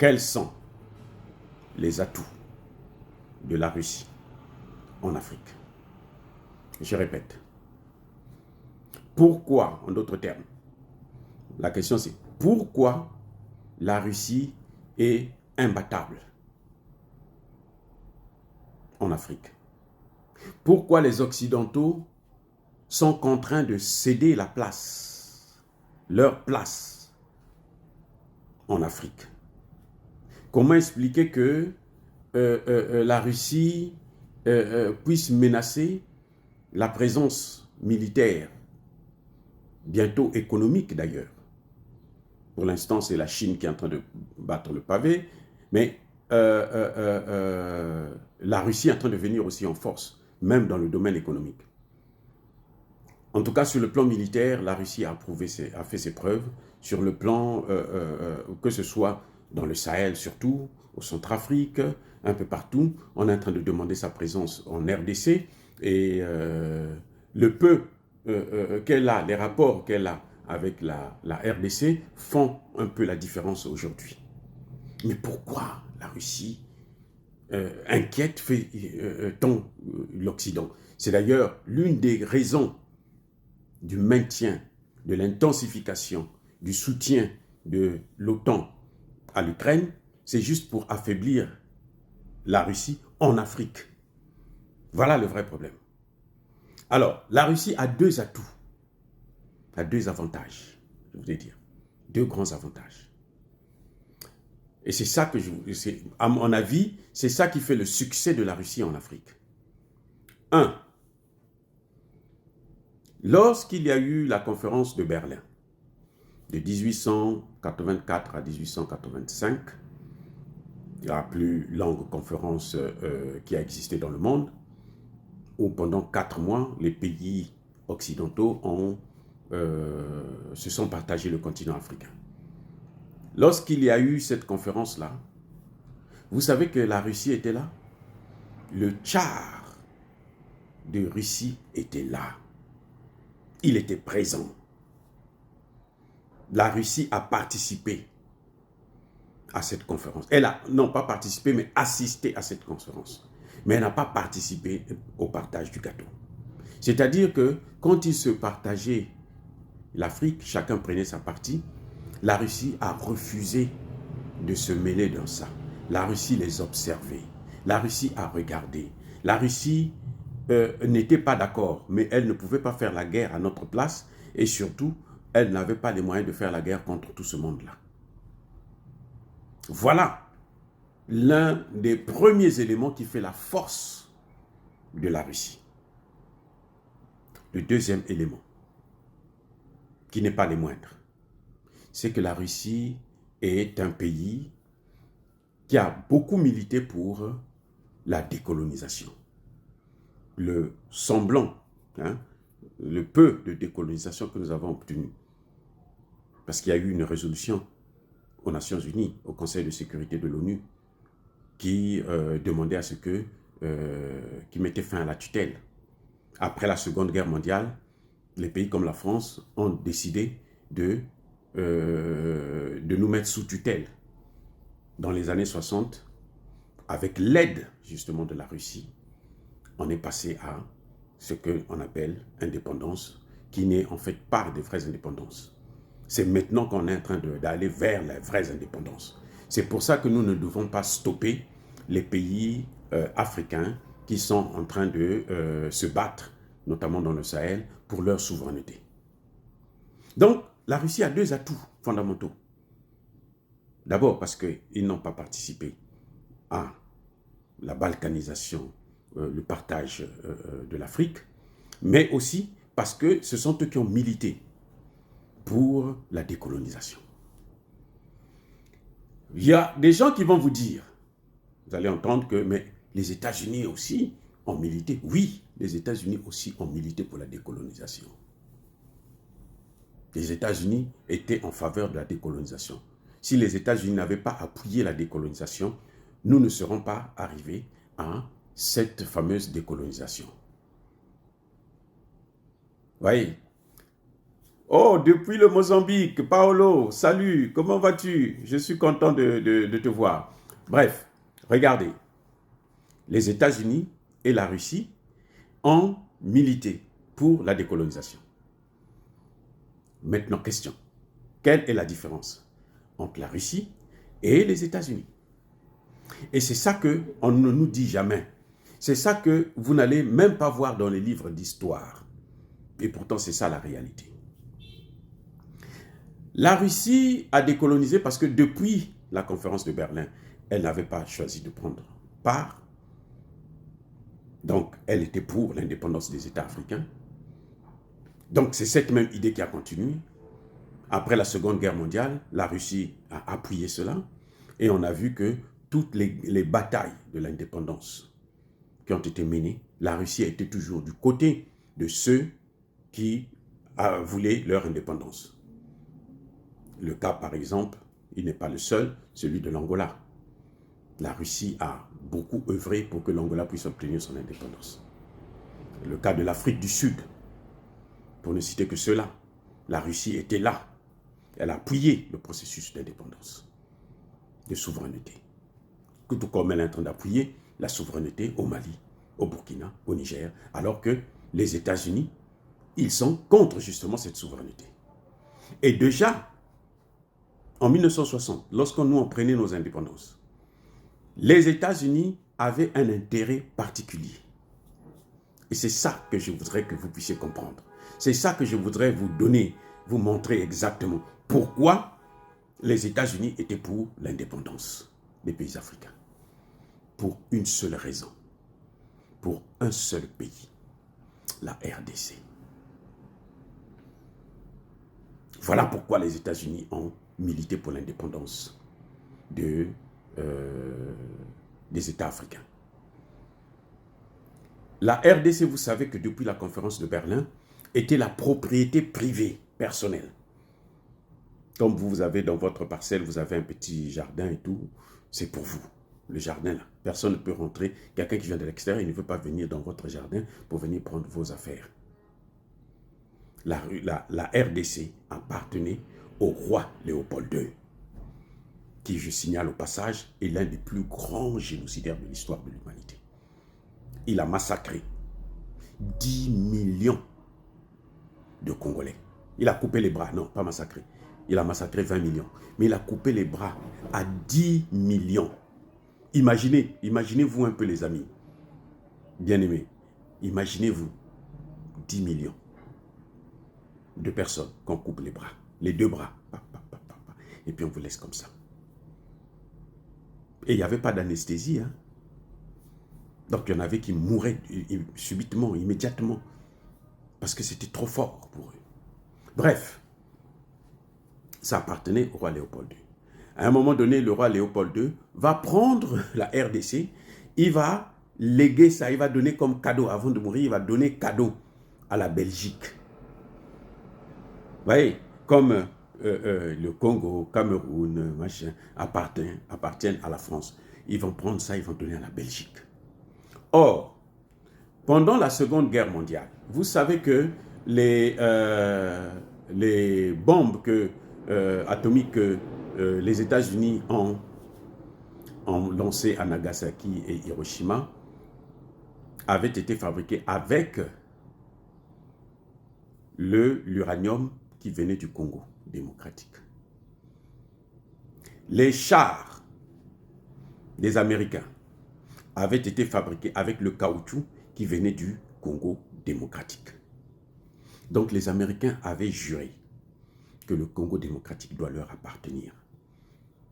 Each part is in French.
quels sont les atouts de la Russie en Afrique? Je répète. Pourquoi, en d'autres termes, la question c'est pourquoi la Russie est imbattable en Afrique? Pourquoi les Occidentaux sont contraints de céder la place, leur place en Afrique? Comment expliquer que la Russie puisse menacer la présence militaire, bientôt économique d'ailleurs? Pour l'instant, c'est la Chine qui est en train de battre le pavé, mais la Russie est en train de venir aussi en force, même dans le domaine économique. En tout cas, sur le plan militaire, la Russie a fait ses preuves. Sur le plan, que ce soit dans le Sahel surtout, au Centrafrique, un peu partout, on est en train de demander sa présence en RDC. Et le peu qu'elle a, les rapports qu'elle a avec la RDC font un peu la différence aujourd'hui. Mais pourquoi la Russie inquiète tant l'Occident? C'est d'ailleurs l'une des raisons du maintien, de l'intensification, du soutien de l'OTAN à l'Ukraine, c'est juste pour affaiblir la Russie en Afrique. Voilà le vrai problème. Alors, la Russie a deux atouts, a deux avantages, je voulais dire, deux grands avantages. Et c'est ça que à mon avis, c'est ça qui fait le succès de la Russie en Afrique. Un, lorsqu'il y a eu la conférence de Berlin, de 1884 à 1885, la plus longue conférence qui a existé dans le monde, où pendant 4 mois, les pays occidentaux se sont partagés le continent africain. Lorsqu'il y a eu cette conférence-là, vous savez que la Russie était là? Le Tsar de Russie était là. Il était présent. La Russie a participé à cette conférence. Elle a, non pas participé, mais assisté à cette conférence. Mais elle n'a pas participé au partage du gâteau. C'est-à-dire que quand ils se partageaient l'Afrique, chacun prenait sa partie, la Russie a refusé de se mêler dans ça. La Russie les observait. La Russie a regardé. La Russie n'était pas d'accord, mais elle ne pouvait pas faire la guerre à notre place et surtout, elle n'avait pas les moyens de faire la guerre contre tout ce monde-là. Voilà l'un des premiers éléments qui fait la force de la Russie. Le deuxième élément, qui n'est pas le moindre, c'est que la Russie est un pays qui a beaucoup milité pour la décolonisation. Le semblant, le peu de décolonisation que nous avons obtenu, parce qu'il y a eu une résolution aux Nations Unies, au Conseil de sécurité de l'ONU, qui demandait à ce que, qui mettait fin à la tutelle. Après la Seconde Guerre mondiale, les pays comme la France ont décidé de nous mettre sous tutelle. Dans les années 60, avec l'aide justement de la Russie, on est passé à ce qu'on appelle indépendance, qui n'est en fait pas de vraies indépendances. C'est maintenant qu'on est en train d'aller vers la vraie indépendance. C'est pour ça que nous ne devons pas stopper les pays africains qui sont en train de se battre, notamment dans le Sahel, pour leur souveraineté. Donc, la Russie a deux atouts fondamentaux. D'abord parce qu'ils n'ont pas participé à la balkanisation, le partage de l'Afrique, mais aussi parce que ce sont eux qui ont milité pour la décolonisation. Il y a des gens qui vont vous dire, vous allez entendre que mais les États-Unis aussi ont milité. Oui, les États-Unis aussi ont milité pour la décolonisation. Les États-Unis étaient en faveur de la décolonisation. Si les États-Unis n'avaient pas appuyé la décolonisation, nous ne serons pas arrivés à cette fameuse décolonisation. Vous voyez, Oh, depuis le Mozambique, Paolo, salut, comment vas-tu? Je suis content de te voir. Bref, regardez, les États-Unis et la Russie ont milité pour la décolonisation. Maintenant, question, quelle est la différence entre la Russie et les États-Unis? Et c'est ça qu'on ne nous dit jamais. C'est ça que vous n'allez même pas voir dans les livres d'histoire. Et pourtant, c'est ça la réalité. La Russie a décolonisé parce que depuis la conférence de Berlin, elle n'avait pas choisi de prendre part. Donc, elle était pour l'indépendance des États africains. Donc, c'est cette même idée qui a continué. Après la Seconde Guerre mondiale, la Russie a appuyé cela. Et on a vu que toutes les batailles de l'indépendance qui ont été menées, la Russie a été toujours du côté de ceux qui voulaient leur indépendance. Le cas, par exemple, il n'est pas le seul, celui de l'Angola. La Russie a beaucoup œuvré pour que l'Angola puisse obtenir son indépendance. Le cas de l'Afrique du Sud, pour ne citer que cela, la Russie était là. Elle a appuyé le processus d'indépendance, de souveraineté. Tout comme elle est en train d'appuyer la souveraineté au Mali, au Burkina, au Niger, alors que les États-Unis, ils sont contre justement cette souveraineté. Et déjà, en 1960, lorsque nous en prenions nos indépendances, les États-Unis avaient un intérêt particulier. Et c'est ça que je voudrais que vous puissiez comprendre. C'est ça que je voudrais vous donner, vous montrer exactement pourquoi les États-Unis étaient pour l'indépendance des pays africains. Pour une seule raison. Pour un seul pays. La RDC. Voilà pourquoi les États-Unis ont milité pour l'indépendance des États africains. La RDC, vous savez que depuis la conférence de Berlin, était la propriété privée, personnelle. Comme vous avez dans votre parcelle, vous avez un petit jardin et tout, c'est pour vous. Le jardin, là, personne ne peut rentrer. Quelqu'un qui vient de l'extérieur, il ne veut pas venir dans votre jardin pour venir prendre vos affaires. La RDC appartenait au roi Léopold II, qui, je signale au passage, est l'un des plus grands génocidaires de l'histoire de l'humanité. Il a massacré 10 millions de Congolais. Il a coupé les bras, non, pas massacré. Il a massacré 20 millions. Mais il a coupé les bras à 10 millions. Imaginez-vous un peu les amis, bien-aimés. Imaginez-vous 10 millions de personnes qu'on coupe les bras, les deux bras. Et puis on vous laisse comme ça. Et il n'y avait pas d'anesthésie. Hein? Donc il y en avait qui mouraient subitement, immédiatement. Parce que c'était trop fort pour eux. Bref, ça appartenait au roi Léopold II. À un moment donné, le roi Léopold II va prendre la RDC, il va léguer ça, il va donner comme cadeau, avant de mourir, il va donner cadeau à la Belgique. Vous voyez, comme le Congo, Cameroun, machin, appartiennent à la France. Ils vont prendre ça, ils vont donner à la Belgique. Or, pendant la Seconde Guerre mondiale, vous savez que les bombes atomiques que les États-Unis ont lancées à Nagasaki et Hiroshima avaient été fabriquées avec l'uranium qui venait du Congo démocratique. Les chars des Américains avaient été fabriqués avec le caoutchouc qui venait du Congo démocratique. Donc les Américains avaient juré que le Congo démocratique doit leur appartenir.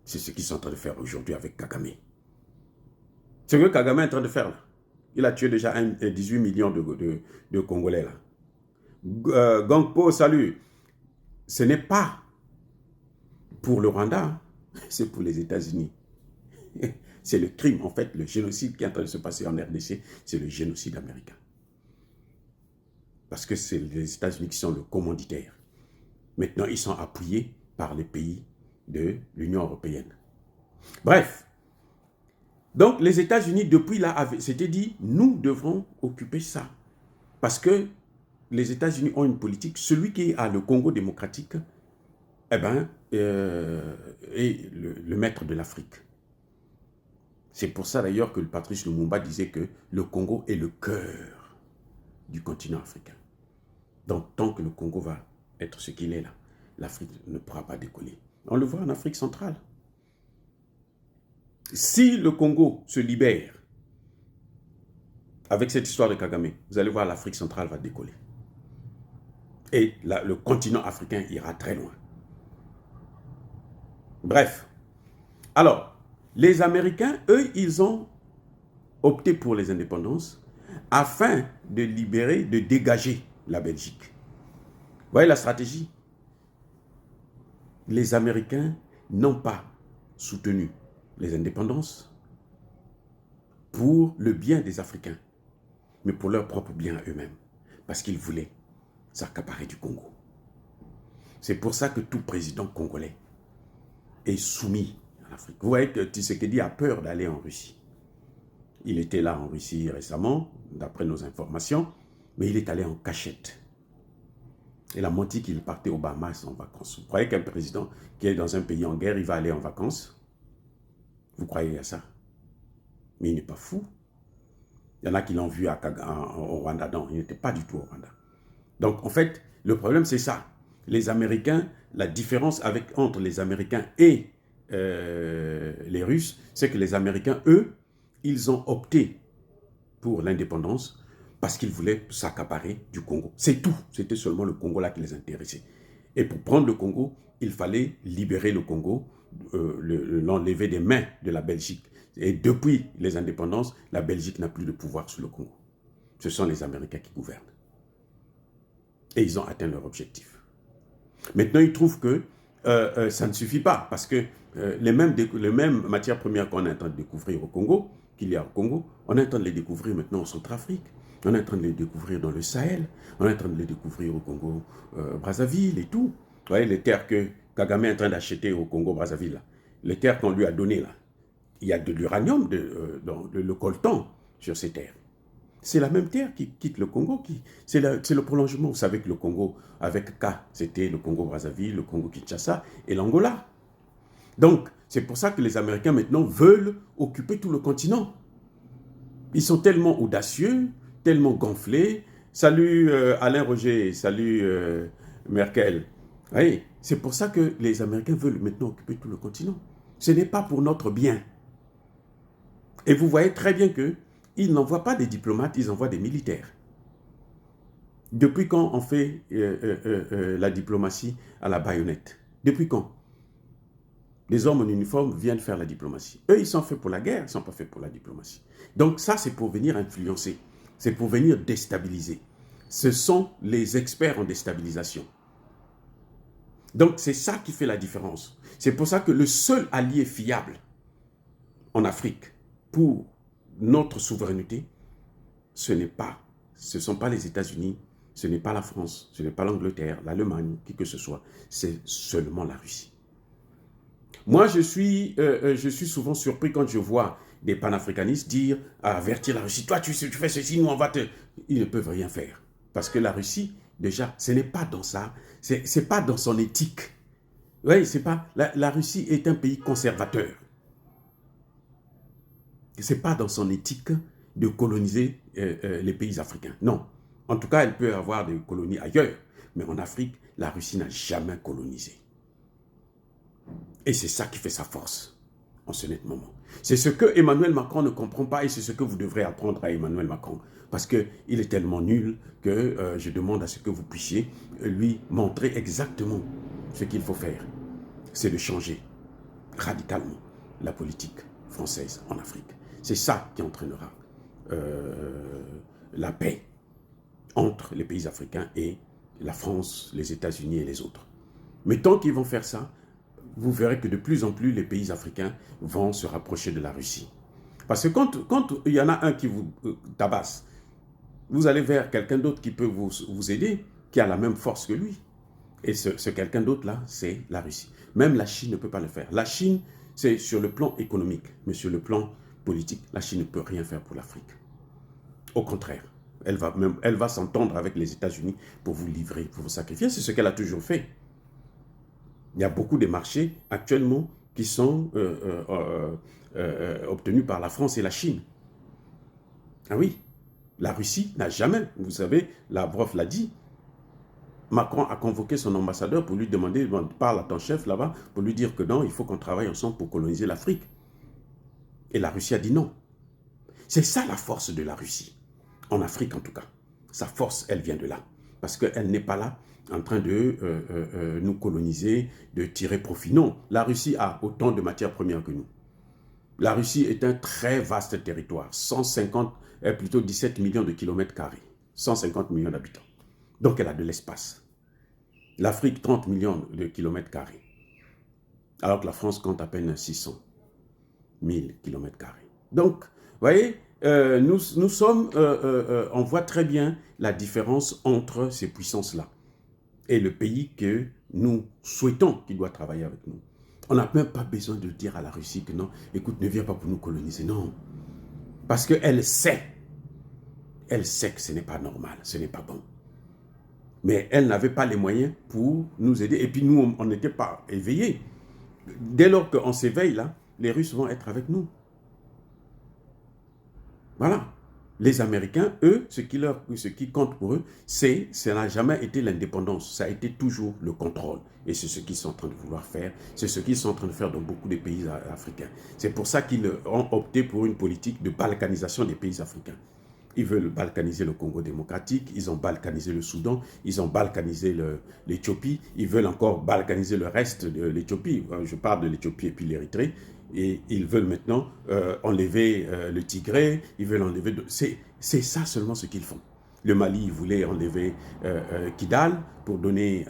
C'est ce qu'ils sont en train de faire aujourd'hui avec Kagame. C'est ce que Kagame est en train de faire là. Il a tué déjà 18 millions de Congolais là. Gangpo, salut. Ce n'est pas pour le Rwanda, c'est pour les États-Unis. C'est le crime, en fait, le génocide qui est en train de se passer en RDC, c'est le génocide américain. Parce que c'est les États-Unis qui sont le commanditaire. Maintenant, ils sont appuyés par les pays de l'Union européenne. Bref, donc les États-Unis, depuis là, s'étaient dit, nous devrons occuper ça. Parce que les États-Unis ont une politique, celui qui a le Congo démocratique, eh ben, est le maître de l'Afrique. C'est pour ça d'ailleurs que le Patrice Lumumba disait que le Congo est le cœur du continent africain. Donc, tant que le Congo va être ce qu'il est là, l'Afrique ne pourra pas décoller. On le voit en Afrique centrale. Si le Congo se libère avec cette histoire de Kagame, vous allez voir l'Afrique centrale va décoller. Et le continent africain ira très loin. Bref. Alors, les Américains, eux, ils ont opté pour les indépendances afin de libérer, de dégager la Belgique. Vous voyez la stratégie? Les Américains n'ont pas soutenu les indépendances pour le bien des Africains, mais pour leur propre bien à eux-mêmes, parce qu'ils voulaient s'accaparer du Congo. C'est pour ça que tout président congolais est soumis à l'Afrique. Vous voyez que Tshisekedi a peur d'aller en Russie. Il était là en Russie récemment, d'après nos informations, mais il est allé en cachette. Il a menti qu'il partait aux Bahamas en vacances. Vous croyez qu'un président qui est dans un pays en guerre, il va aller en vacances? Vous croyez à ça? Mais il n'est pas fou. Il y en a qui l'ont vu au Rwanda. Non, il n'était pas du tout au Rwanda. Donc, en fait, le problème, c'est ça. Les Américains, la différence entre les Américains et les Russes, c'est que les Américains, eux, ils ont opté pour l'indépendance parce qu'ils voulaient s'accaparer du Congo. C'est tout. C'était seulement le Congo là qui les intéressait. Et pour prendre le Congo, il fallait libérer le Congo, l'enlever des mains de la Belgique. Et depuis les indépendances, la Belgique n'a plus de pouvoir sur le Congo. Ce sont les Américains qui gouvernent. Et ils ont atteint leur objectif. Maintenant, ils trouvent que ça ne suffit pas, parce que les mêmes matières premières qu'on est en train de découvrir au Congo, qu'il y a au Congo, on est en train de les découvrir maintenant en Centrafrique, on est en train de les découvrir dans le Sahel, on est en train de les découvrir au Congo, Brazzaville et tout. Vous voyez, les terres que Kagame est en train d'acheter au Congo, Brazzaville, les terres qu'on lui a données là, il y a de l'uranium, le coltan sur ces terres. C'est la même terre qui quitte le Congo. C'est le prolongement. Vous savez que le Congo, avec K, c'était le Congo-Brazzaville, le Congo-Kinshasa et l'Angola. Donc, c'est pour ça que les Américains maintenant veulent occuper tout le continent. Ils sont tellement audacieux, tellement gonflés. Salut Alain Roger, salut Merkel. Oui, c'est pour ça que les Américains veulent maintenant occuper tout le continent. Ce n'est pas pour notre bien. Et vous voyez très bien qu'ils n'envoient pas des diplomates, ils envoient des militaires. Depuis quand on fait la diplomatie à la baïonnette? Depuis quand? Les hommes en uniforme viennent faire la diplomatie. Eux, ils sont faits pour la guerre, ils ne sont pas faits pour la diplomatie. Donc ça, c'est pour venir influencer, c'est pour venir déstabiliser. Ce sont les experts en déstabilisation. Donc c'est ça qui fait la différence. C'est pour ça que le seul allié fiable en Afrique pour notre souveraineté, ce ne sont pas les États-Unis, ce n'est pas la France, ce n'est pas l'Angleterre, l'Allemagne, qui que ce soit, c'est seulement la Russie. Moi, je suis souvent surpris quand je vois des panafricanistes dire, avertir la Russie, toi tu fais ceci, nous on va te... Ils ne peuvent rien faire. Parce que la Russie, déjà, ce n'est pas dans ça, c'est pas dans son éthique. Oui, c'est pas... La Russie est un pays conservateur. Ce n'est pas dans son éthique de coloniser les pays africains. Non. En tout cas, elle peut avoir des colonies ailleurs. Mais en Afrique, la Russie n'a jamais colonisé. Et c'est ça qui fait sa force en ce net moment. C'est ce que Emmanuel Macron ne comprend pas et c'est ce que vous devrez apprendre à Emmanuel Macron. Parce qu'il est tellement nul que je demande à ce que vous puissiez lui montrer exactement ce qu'il faut faire. C'est de changer radicalement la politique française en Afrique. C'est ça qui entraînera la paix entre les pays africains et la France, les États-Unis et les autres. Mais tant qu'ils vont faire ça, vous verrez que de plus en plus les pays africains vont se rapprocher de la Russie. Parce que quand il y en a un qui vous tabasse, vous allez vers quelqu'un d'autre qui peut vous aider, qui a la même force que lui. Et ce quelqu'un d'autre là, c'est la Russie. Même la Chine ne peut pas le faire. La Chine, c'est sur le plan économique, mais sur le plan politique, la Chine ne peut rien faire pour l'Afrique. Au contraire, Elle va s'entendre avec les États-Unis pour vous livrer, pour vous sacrifier. C'est ce qu'elle a toujours fait. Il y a beaucoup de marchés actuellement qui sont obtenus par la France et la Chine. Ah oui, la Russie n'a jamais, vous savez, Lavrov l'a dit, Macron a convoqué son ambassadeur pour lui demander, parle à ton chef là-bas, pour lui dire que non, il faut qu'on travaille ensemble pour coloniser l'Afrique. Et la Russie a dit non. C'est ça la force de la Russie, en Afrique en tout cas. Sa force, elle vient de là. Parce qu'elle n'est pas là en train de nous coloniser, de tirer profit. Non, la Russie a autant de matières premières que nous. La Russie est un très vaste territoire, 150, plutôt 17 millions de kilomètres carrés, 150 millions d'habitants. Donc elle a de l'espace. L'Afrique, 30 millions de kilomètres carrés, alors que la France compte à peine 600 000 kilomètres carrés. Donc, vous voyez, nous sommes, on voit très bien la différence entre ces puissances-là et le pays que nous souhaitons qu'il doit travailler avec nous. On n'a même pas besoin de dire à la Russie que non, écoute, ne viens pas pour nous coloniser, non. Parce qu'elle sait que ce n'est pas normal, ce n'est pas bon. Mais elle n'avait pas les moyens pour nous aider. Et puis nous, on n'était pas éveillés. Dès lors qu'on s'éveille là, les Russes vont être avec nous. Voilà. Les Américains, eux, ce qui compte pour eux, ça n'a jamais été l'indépendance, ça a été toujours le contrôle. Et c'est ce qu'ils sont en train de vouloir faire, c'est ce qu'ils sont en train de faire dans beaucoup de pays africains. C'est pour ça qu'ils ont opté pour une politique de balkanisation des pays africains. Ils veulent balkaniser le Congo démocratique, ils ont balkanisé le Soudan, ils ont balkanisé l'Éthiopie, ils veulent encore balkaniser le reste de l'Éthiopie. Je parle de l'Éthiopie et puis l'Érythrée. Et ils veulent maintenant enlever le Tigré, ils veulent enlever... C'est ça seulement ce qu'ils font. Le Mali voulait enlever Kidal pour donner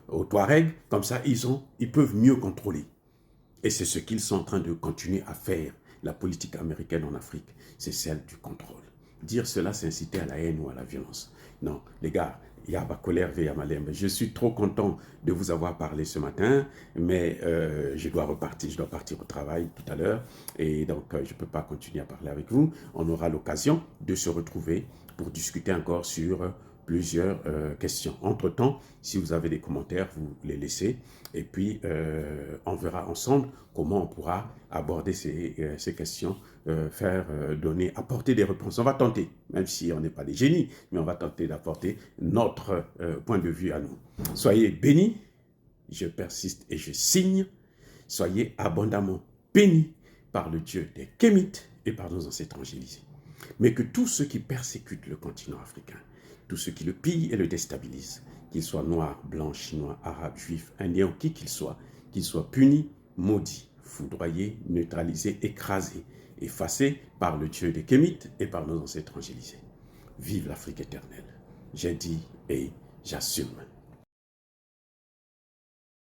aux Touaregs. Comme ça, ils peuvent mieux contrôler. Et c'est ce qu'ils sont en train de continuer à faire. La politique américaine en Afrique, c'est celle du contrôle. Dire cela, c'est inciter à la haine ou à la violence. Non, les gars, il y a ma colère, il y a ma lembe. Je suis trop content de vous avoir parlé ce matin, mais je dois partir au travail tout à l'heure, et donc je ne peux pas continuer à parler avec vous. On aura l'occasion de se retrouver pour discuter encore sur plusieurs questions. Entre-temps, si vous avez des commentaires, vous les laissez, et puis on verra ensemble comment on pourra aborder ces questions, apporter des réponses. On va tenter, même si on n'est pas des génies, mais on va tenter d'apporter notre point de vue à nous. Soyez bénis, je persiste et je signe, soyez abondamment bénis par le Dieu des Kémites et par nos ancêtres angélisés. Mais que tous ceux qui persécutent le continent africain, tous ceux qui le pillent et le déstabilisent, qu'ils soient noirs, blancs, chinois, arabes, juifs, indiens ou qui qu'ils soient punis, maudits, foudroyés, neutralisés, écrasés, effacés par le Dieu des Kémites et par nos ancêtres angélisés. Vive l'Afrique éternelle. J'ai dit et j'assume.